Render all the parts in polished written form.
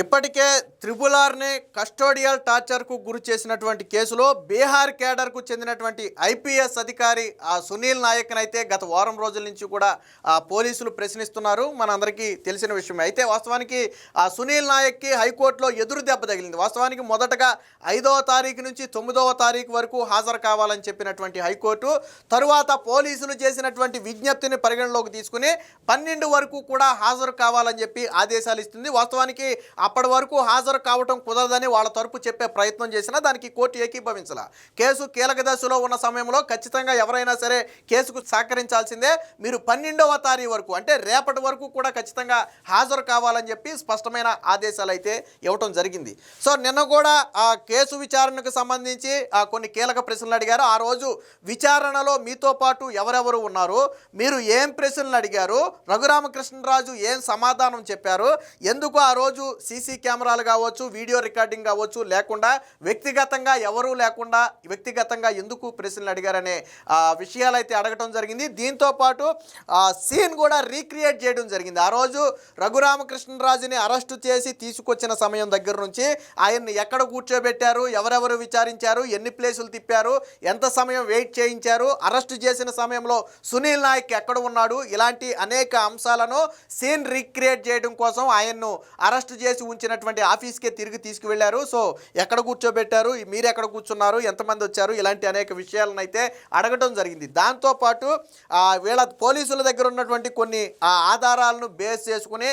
ఇప్పటికే త్రిబుల్ ఆర్ని కస్టోడియల్ టార్చర్కు గురి చేసినటువంటి కేసులో బీహార్ కేడర్కు చెందినటువంటి ఐపీఎస్ అధికారి సునీల్ నాయక్ని అయితే గత వారం రోజుల నుంచి కూడా పోలీసులు ప్రశ్నిస్తున్నారు. మనందరికీ తెలిసిన విషయమే. అయితే వాస్తవానికి సునీల్ నాయక్కి హైకోర్టులో ఎదురు దెబ్బ తగిలింది. వాస్తవానికి మొదటగా 5వ తారీఖు నుంచి 9వ తారీఖు వరకు హాజరు కావాలని చెప్పినటువంటి హైకోర్టు తరువాత పోలీసులు చేసినటువంటి విజ్ఞప్తిని పరిగణలోకి తీసుకుని 12 వరకు కూడా హాజరు కావాలని చెప్పి ఆదేశాలు ఇస్తుంది. వాస్తవానికి అప్పటి వరకు హాజరు కావటం కుదరదని వాళ్ళ తరపు చెప్పే ప్రయత్నం చేసినా దానికి కోర్టు ఏకీభవించాల. కేసు కీలక దశలో ఉన్న సమయంలో ఖచ్చితంగా ఎవరైనా సరే కేసుకు సహకరించాల్సిందే. మీరు 12వ తారీఖు వరకు అంటే రేపటి వరకు కూడా ఖచ్చితంగా హాజరు కావాలని చెప్పి స్పష్టమైన ఆదేశాలు అయితే ఇవ్వటం జరిగింది. సో నిన్న కూడా ఆ కేసు విచారణకు సంబంధించి కొన్ని కీలక ప్రశ్నలు అడిగారు. ఆ రోజు విచారణలో మీతో పాటు ఎవరెవరు ఉన్నారు, మీరు ఏం ప్రశ్నలు అడిగారు, రఘురామకృష్ణరాజు ఏం సమాధానం చెప్పారు, ఎందుకు ఆ రోజు సీసీ కెమెరాలు కావచ్చు, వీడియో రికార్డింగ్ కావచ్చు లేకుండా వ్యక్తిగతంగా ఎవరూ లేకుండా వ్యక్తిగతంగా ఎందుకు ప్రశ్నలు అడిగారనే విషయాలు అయితే అడగటం జరిగింది. దీంతో పాటు సీన్ కూడా రీక్రియేట్ చేయడం జరిగింది. ఆ రోజు రఘురామకృష్ణరాజుని అరెస్టు చేసి తీసుకొచ్చిన సమయం దగ్గర నుంచి ఆయన్ని ఎక్కడ కూర్చోబెట్టారు, ఎవరెవరు విచారించారు, ఎన్ని ప్లేసులు తిప్పారు, ఎంత సమయం వెయిట్ చేయించారు, అరెస్టు చేసిన సమయంలో సునీల్ నాయక్ ఎక్కడ ఉన్నాడు, ఇలాంటి అనేక అంశాలను సీన్ రీక్రియేట్ చేయడం కోసం ఆయన్ను అరెస్టు చేసి ఉంచినటువంటి ఆఫీస్కే తిరిగి తీసుకువెళ్లారు. సో ఎక్కడ కూర్చోబెట్టారు, మీరు ఎక్కడ కూర్చున్నారు, ఎంతమంది వచ్చారు, ఇలాంటి అనేక విషయాలను అయితే అడగటం జరిగింది. దాంతోపాటు వీళ్ళ పోలీసుల దగ్గర ఉన్నటువంటి కొన్ని ఆధారాలను బేస్ చేసుకుని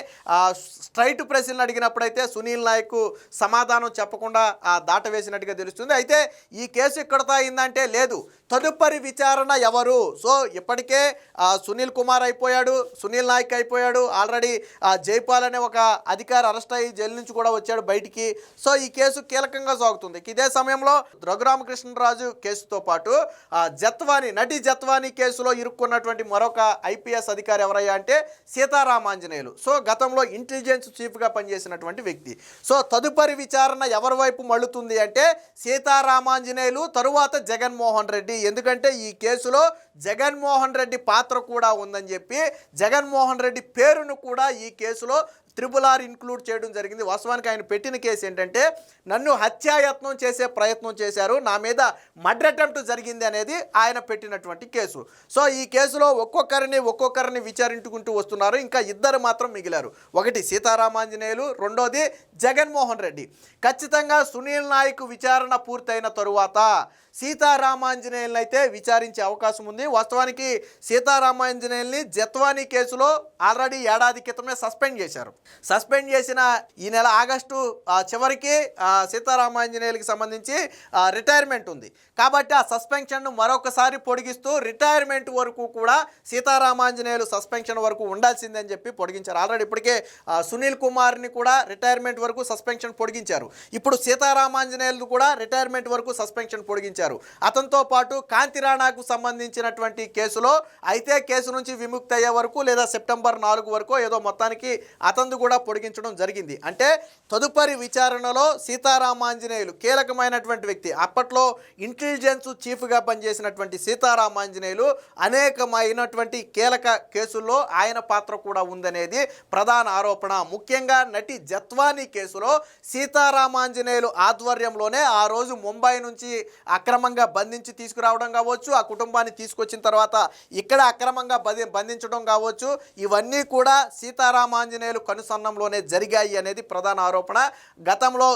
స్ట్రైట్ ప్రశ్నలు అడిగినప్పుడైతే సునీల్ నాయక్ సమాధానం చెప్పకుండా దాటవేసినట్టుగా తెలుస్తుంది. అయితే ఈ కేసు ఇక్కడతో అయిందంటే లేదు, తదుపరి విచారణ ఎవరు? సో ఇప్పటికే సునీల్ కుమార్ అయిపోయాడు, సునీల్ నాయక్ అయిపోయాడు, ఆల్రెడీ జైపాల్ అనే ఒక అధికారి అరెస్ట్ అయ్యి జైలు నుంచి కూడా వచ్చాడు బయటికి. సో ఈ కేసు కీలకంగా సాగుతుంది. ఇదే సమయంలో రఘురామకృష్ణరాజు కేసుతో పాటు నటి జత్వానీ కేసులో ఇరుక్కున్నటువంటి మరొక ఐపీఎస్ అధికారి ఎవరయ్యా అంటే సీతారామాంజనేయులు. సో గతంలో ఇంటెలిజెన్స్ చీఫ్గా పనిచేసినటువంటి వ్యక్తి. సో తదుపరి విచారణ ఎవరి వైపు మళ్ళుతుంది అంటే సీతారామాంజనేయులు, తరువాత జగన్మోహన్ రెడ్డి. ఎందుకంటే ఈ కేసులో జగన్మోహన్ రెడ్డి పాత్ర కూడా ఉందని చెప్పి జగన్మోహన్ రెడ్డి పేరును కూడా ఈ కేసులో త్రిబుల్ ఆర్ ఇంక్లూడ్ చేయడం జరిగింది. వాస్తవానికి ఆయన పెట్టిన కేసు ఏంటంటే నన్ను హత్యాయత్నం చేసే ప్రయత్నం చేశారు, నా మీద మర్డర్ అటెంప్ట్ జరిగింది అనేది ఆయన పెట్టినటువంటి కేసు. సో ఈ కేసులో ఒక్కొక్కరిని విచారించుకుంటూ వస్తున్నారు. ఇంకా ఇద్దరు మాత్రం మిగిలారు. ఒకటి సీతారామాంజనేయులు, రెండోది జగన్మోహన్ రెడ్డి. ఖచ్చితంగా సునీల్ నాయక్ విచారణ పూర్తయిన తరువాత సీతారామాంజనేయులను అయితే విచారించే అవకాశం ఉంది. వాస్తవానికి సీతారామాంజనేయుల్ని జత్వానీ కేసులో ఆల్రెడీ ఏడాది క్రితమే సస్పెండ్ చేశారు. సస్పెండ్ చేసిన ఈ నెల ఆగస్టు చివరికి సీతారామాంజనేయులకి సంబంధించి రిటైర్మెంట్ ఉంది. కాబట్టి ఆ సస్పెన్షన్ను మరొకసారి పొడిగిస్తూ రిటైర్మెంట్ వరకు కూడా సీతారామాంజనేయులు సస్పెన్షన్ వరకు ఉండాల్సిందని చెప్పి పొడిగించారు. ఆల్రెడీ ఇప్పటికే సునీల్ కుమార్ని కూడా రిటైర్మెంట్ వరకు సస్పెన్షన్ పొడిగించారు. ఇప్పుడు సీతారామాంజనేయులు కూడా రిటైర్మెంట్ వరకు సస్పెన్షన్ పొడిగించారు. అతనితో పాటు కాంతిరాణాకు సంబంధించినటువంటి కేసులో అయితే కేసు నుంచి విముక్తి అయ్యే వరకు లేదా సెప్టెంబర్ 4 వరకు ఏదో మొత్తానికి అతను కూడా పొడిగించడం జరిగింది. అంటే తదుపరి విచారణలో సీతారామాంజనేయులు కీలకమైనటువంటి వ్యక్తి. అప్పట్లో ఇంటెలిజెన్స్ చీఫ్గా పనిచేసినటువంటి సీతారామాంజనేయులు అనేకమైనటువంటి కీలక కేసుల్లో ఆయన పాత్ర కూడా ఉందనేది ప్రధాన ఆరోపణ. ముఖ్యంగా నటి జత్వానీ కేసులో సీతారామాంజనేయులు ఆధ్వర్యంలోనే ఆ రోజు ముంబై నుంచి అక్రమంగా బంధించి తీసుకురావడం కావచ్చు, ఆ కుటుంబాన్ని తీసుకొచ్చిన తర్వాత ఇక్కడ అక్రమంగా బంధించడం కావచ్చు, ఇవన్నీ కూడా సీతారామాంజనేయులు కనుసన్నంలోనే జరిగాయి అనేది ప్రధాన ఆరోపణ. గతంలో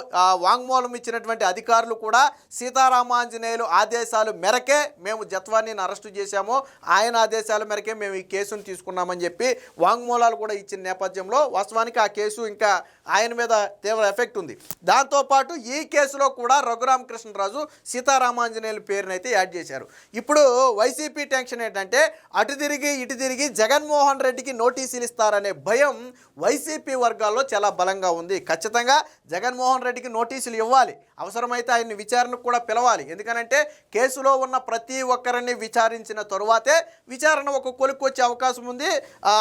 వాంగ్మూలం ఇచ్చినటువంటి అధికారులు కూడా సీతారామాంజనేయులు ఆదేశాలు మేరకే మేము జత్వానీని అరెస్టు చేశాము, ఆయన ఆదేశాల మేరకే మేము ఈ కేసును తీసుకున్నామని చెప్పి వాంగ్మూలాలు కూడా ఇచ్చిన నేపథ్యంలో వాస్తవానికి ఆ కేసు ఇంకా ఆయన మీద తీవ్ర ఎఫెక్ట్ ఉంది. దాంతోపాటు ఈ కేసులో కూడా రఘురామకృష్ణరాజు సీతారామాంజనేయుల పేరునైతే యాడ్ చేశారు. ఇప్పుడు వైసీపీ టెన్షన్ ఏంటంటే అటు తిరిగి ఇటు తిరిగి జగన్మోహన్ రెడ్డికి నోటీసులు ఇస్తారనే భయం వైసీపీ వర్గాల్లో చాలా బలంగా ఉంది. ఖచ్చితంగా జగన్మోహన్ రెడ్డికి నోటీసులు ఇవ్వాలి, అవసరమైతే ఆయన్ని విచారణకు కూడా పిలవాలి. ఎందుకనంటే కేసులో ఉన్న ప్రతి ఒక్కరిని విచారించిన తరువాతే విచారణ ఒక కొలిక్కి వచ్చే అవకాశం ఉంది.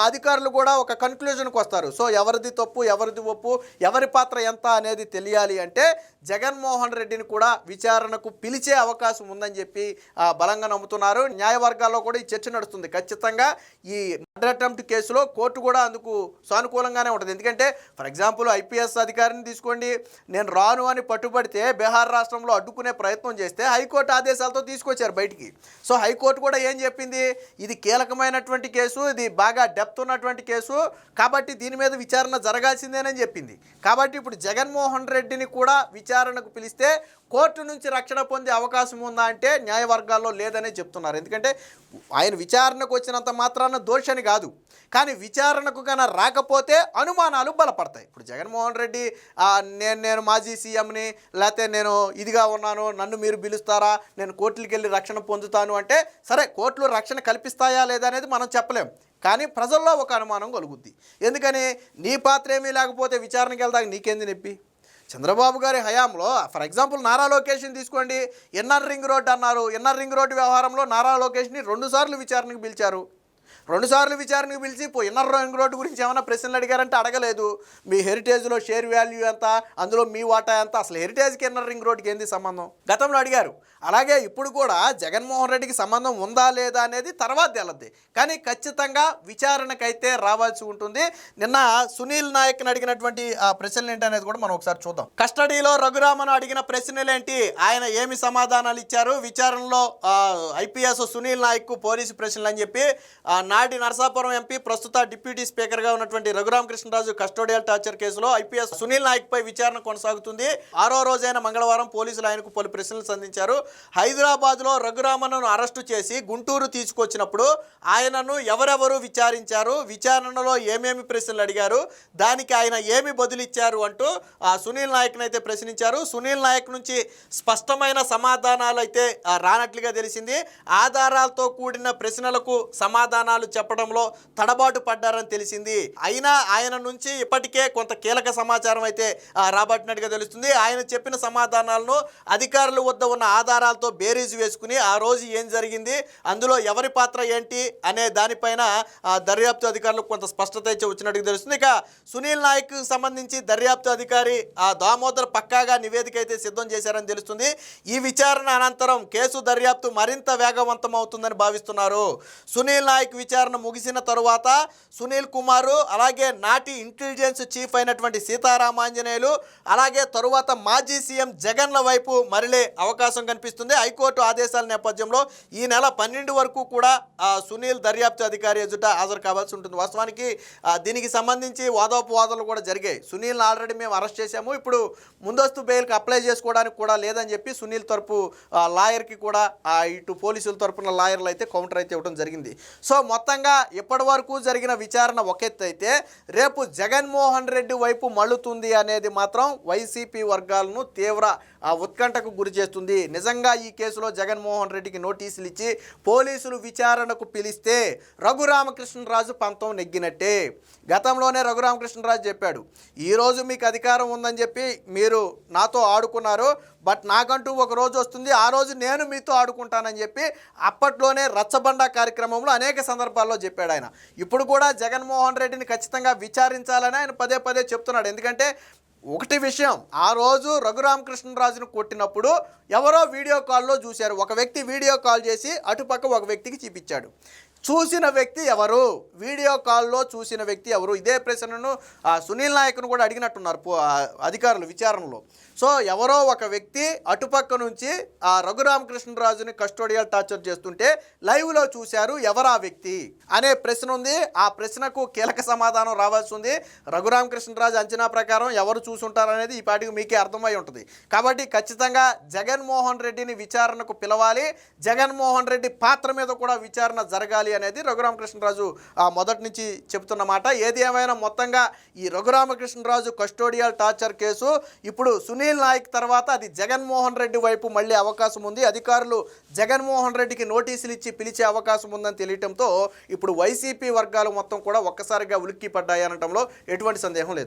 అధికారులు కూడా ఒక కన్క్లూజన్కి వస్తారు. సో ఎవరిది తప్పు ఎవరిది ఒప్పు, ఎవరి పాత్ర ఎంత అనేది తెలియాలి అంటే జగన్మోహన్ రెడ్డిని కూడా విచారణకు పిలిచే అవకాశం ఉందని చెప్పి బలంగా నమ్ముతున్నారు. న్యాయవర్గాల్లో కూడా ఈ చర్చ నడుస్తుంది. ఖచ్చితంగా ఈ అటెంప్ట్ కేసులో కోర్టు కూడా అందుకు సానుకూలంగానే ఉంటుంది. ఎందుకంటే ఫర్ ఎగ్జాంపుల్ ఐపీఎస్ అధికారిని తీసుకోండి, నేను రాను అని పట్టుబడితే బీహార్ రాష్ట్రంలో అడ్డుకునే ప్రయత్నం చేస్తే హైకోర్టు ఆదేశాలతో తీసుకొచ్చారు బయటికి. సో హైకోర్టు కూడా ఏం చెప్పింది, ఇది కీలకమైనటువంటి కేసు, ఇది బాగా డెప్త్ ఉన్నటువంటి కేసు, కాబట్టి దీని మీద విచారణ జరగాల్సిందేనని చెప్పింది. కాబట్టి ఇప్పుడు జగన్మోహన్ రెడ్డిని కూడా విచారణకు పిలిస్తే కోర్టు నుంచి రక్షణ పొందే అవకాశం ఉందా అంటే న్యాయవర్గాల్లో లేదనే చెప్తున్నారు. ఎందుకంటే ఆయన విచారణకు వచ్చినంత మాత్రాన దోషని కాదు, కానీ విచారణకు కన్నా రాకపోతే అనుమానాలు బలపడతాయి. ఇప్పుడు జగన్మోహన్ రెడ్డి నేను మాజీ సీఎంని, లేకపోతే నేను ఇదిగా ఉన్నాను, నన్ను మీరు పిలుస్తారా, నేను కోర్టులకు వెళ్ళి రక్షణ పొందుతాను అంటే సరే, కోర్టులు రక్షణ కల్పిస్తాయా లేదా అనేది మనం చెప్పలేం, కానీ ప్రజల్లో ఒక అనుమానం కలుగుద్ది. ఎందుకని నీ పాత్ర ఏమీ లేకపోతే విచారణకి వెళ్దాక నీకేంది నొప్పి? చంద్రబాబు గారి హయాంలో ఫర్ ఎగ్జాంపుల్ నారా లోకేష్ని తీసుకోండి, ఇన్నర్ రింగ్ రోడ్ అన్నారు. ఇన్నర్ రింగ్ రోడ్డు వ్యవహారంలో నారా లోకేష్ని 2 సార్లు విచారణకు పిలిచారు. 2 సార్లు విచారణకు పిలిచి ఇన్నర్ రింగ్ రోడ్డు గురించి ఏమైనా ప్రశ్నలు అడిగారంటే అడగలేదు. మీ హెరిటేజ్లో షేర్ వాల్యూ ఎంత, అందులో మీ వాటా ఎంత, అసలు హెరిటేజ్కి ఇన్నర్ రింగ్ రోడ్డుకి ఏంది సంబంధం, గతంలో అడిగారు. అలాగే ఇప్పుడు కూడా జగన్మోహన్ రెడ్డికి సంబంధం ఉందా లేదా అనేది తర్వాత తేలద్ది, కానీ ఖచ్చితంగా విచారణకైతే రావాల్సి ఉంటుంది. నిన్న సునీల్ నాయక్ని అడిగినటువంటి ప్రశ్నలు ఏంటి అనేది కూడా మనం ఒకసారి చూద్దాం. కస్టడీలో రఘురామను అడిగిన ప్రశ్నలు ఏంటి, ఆయన ఏమి సమాధానాలు ఇచ్చారు, విచారణలో ఐపీఎస్ సునీల్ నాయక్ పోలీసు ప్రశ్నలు అని చెప్పి నాటి నరసాపురం ఎంపీ, ప్రస్తుత డిప్యూటీ స్పీకర్గా ఉన్నటువంటి రఘురామకృష్ణరాజు కస్టోడియల్ టార్చర్ కేసులో ఐపీఎస్ సునీల్ నాయక్పై విచారణ కొనసాగుతుంది. 6వ రోజైన మంగళవారం పోలీసులు ఆయనకు పలు ప్రశ్నలు సంధించారు. హైదరాబాద్లో రఘురామను అరెస్టు చేసి గుంటూరు తీసుకొచ్చినప్పుడు ఆయనను ఎవరెవరు విచారించారు, విచారణలో ఏమేమి ప్రశ్నలు అడిగారు, దానికి ఆయన ఏమి బదులిచ్చారు అంటూ సునీల్ నాయక్ని అయితే ప్రశ్నించారు. సునీల్ నాయక్ నుంచి స్పష్టమైన సమాధానాలు అయితే రానట్లుగా తెలిసింది. ఆధారాలతో కూడిన ప్రశ్నలకు సమాధానాలు చెప్పడంలో తడబాటు పడ్డారని తెలిసింది. అయినా ఆయన నుంచి ఇప్పటికే కొంత కీలక సమాచారం అయితే రాబట్టినట్టుగా తెలుస్తుంది. ఆయన చెప్పిన సమాధానాలను అధికారుల వద్ద ఉన్న ఆధారాలతో బేరీజు వేసుకుని ఆ రోజు ఏం జరిగింది, అందులో ఎవరి పాత్ర ఏంటి అనే దానిపైన దర్యాప్తు అధికారులకు కొంత స్పష్టత అయితే వచ్చినట్టుగా తెలుస్తుంది. ఇక సునీల్ నాయక్ సంబంధించి దర్యాప్తు అధికారి దామోదర్ పక్కాగా నివేదిక అయితే సిద్ధం చేశారని తెలుస్తుంది. ఈ విచారణ అనంతరం కేసు దర్యాప్తు మరింత వేగవంతం అవుతుందని భావిస్తున్నారు. సునీల్ నాయక్ విచారణ ముగిసిన తరువాత సునీల్ కుమార్, అలాగే నాటి ఇంటెలిజెన్స్ చీఫ్ అయినటువంటి సీతారామాంజనేయులు, అలాగే తరువాత మాజీ సీఎం జగన్ల వైపు మరలే అవకాశం కనిపిస్తుంది. హైకోర్టు ఆదేశాల నేపథ్యంలో ఈ నెల 12 వరకు కూడా సునీల్ దర్యాప్తు అధికారి ఎదుట హాజరు కావాల్సి ఉంటుంది. వాస్తవానికి దీనికి సంబంధించి వాదోపవాదాలు కూడా జరిగాయి. సునీల్ని ఆల్రెడీ మేము అరెస్ట్ చేశాము, ఇప్పుడు ముందస్తు బెయిల్కి అప్లై చేసుకోవడానికి కూడా లేదని చెప్పి సునీల్ తరపు లాయర్కి కూడా ఇటు పోలీసుల తరపున లాయర్లు అయితే కౌంటర్ అయితే ఇవ్వడం జరిగింది. సో మొత్తంగా ఇప్పటి వరకు జరిగిన విచారణ ఒక ఎత్తు అయితే, రేపు జగన్మోహన్ రెడ్డి వైపు మళ్ళుతుంది అనేది మాత్రం వైసీపీ వర్గాలను తీవ్ర ఉత్కంఠకు గురి చేస్తుంది. నిజంగా ఈ కేసులో జగన్మోహన్ రెడ్డికి నోటీసులు ఇచ్చి పోలీసులు విచారణకు పిలిస్తే రఘురామకృష్ణరాజు పంతం నెగ్గినట్టే. గతంలోనే రఘురామకృష్ణరాజు చెప్పాడు, ఈరోజు మీకు అధికారం ఉందని చెప్పి మీరు నాతో ఆడుకున్నారు, బట్ నాకంటూ ఒక రోజు వస్తుంది, ఆ రోజు నేను మీతో ఆడుకుంటానని చెప్పి అప్పట్లోనే రచ్చబండ కార్యక్రమంలో అనేక సందర్భాల్లో చెప్పాడు ఆయన. ఇప్పుడు కూడా జగన్మోహన్ రెడ్డిని ఖచ్చితంగా విచారించాలని ఆయన పదే పదే చెప్తున్నాడు. ఎందుకంటే ఒకటి విషయం, ఆ రోజు రఘురామకృష్ణరాజును కొట్టినప్పుడు ఎవరో వీడియో కాల్లో చూశారు. ఒక వ్యక్తి వీడియో కాల్ చేసి అటుపక్క ఒక వ్యక్తికి చూపించాడు. చూసిన వ్యక్తి ఎవరు, వీడియో కాల్లో చూసిన వ్యక్తి ఎవరు, ఇదే ప్రశ్నను సునీల్ నాయక్ను కూడా అడిగినట్టున్నారు అధికారులు విచారణలో. సో ఎవరో ఒక వ్యక్తి అటుపక్క నుంచి రఘురామకృష్ణరాజుని కస్టోడియల్ టార్చర్ చేస్తుంటే లైవ్లో చూశారు, ఎవరా వ్యక్తి అనే ప్రశ్న ఉంది. ఆ ప్రశ్నకు కీలక సమాధానం రావాల్సి ఉంది. రఘురామకృష్ణరాజు అంచనా ప్రకారం ఎవరు చూసుంటారనేది ఈ పాటికి మీకే అర్థమై ఉంటుంది. కాబట్టి ఖచ్చితంగా జగన్మోహన్ రెడ్డిని విచారణకు పిలవాలి, జగన్మోహన్ రెడ్డి పాత్ర మీద కూడా విచారణ జరగాలి అనేది రఘురామకృష్ణరాజు మొదటి నుంచి చెబుతున్న మాట. ఏది ఏమైనా మొత్తంగా ఈ రఘురామకృష్ణరాజు కస్టోడియల్ టార్చర్ కేసు ఇప్పుడు సునీల్ నాయక్ తర్వాత అది జగన్మోహన్ రెడ్డి వైపు మళ్ళీ అవకాశం ఉంది. అధికారులు జగన్మోహన్ రెడ్డికి నోటీసులు ఇచ్చి పిలిచే అవకాశం ఉందని తెలియటంతో ఇప్పుడు వైసీపీ వర్గాలు మొత్తం కూడా ఒక్కసారిగా ఉలిక్కి పడ్డాయి అనటంలో ఎటువంటి సందేహం లేదు.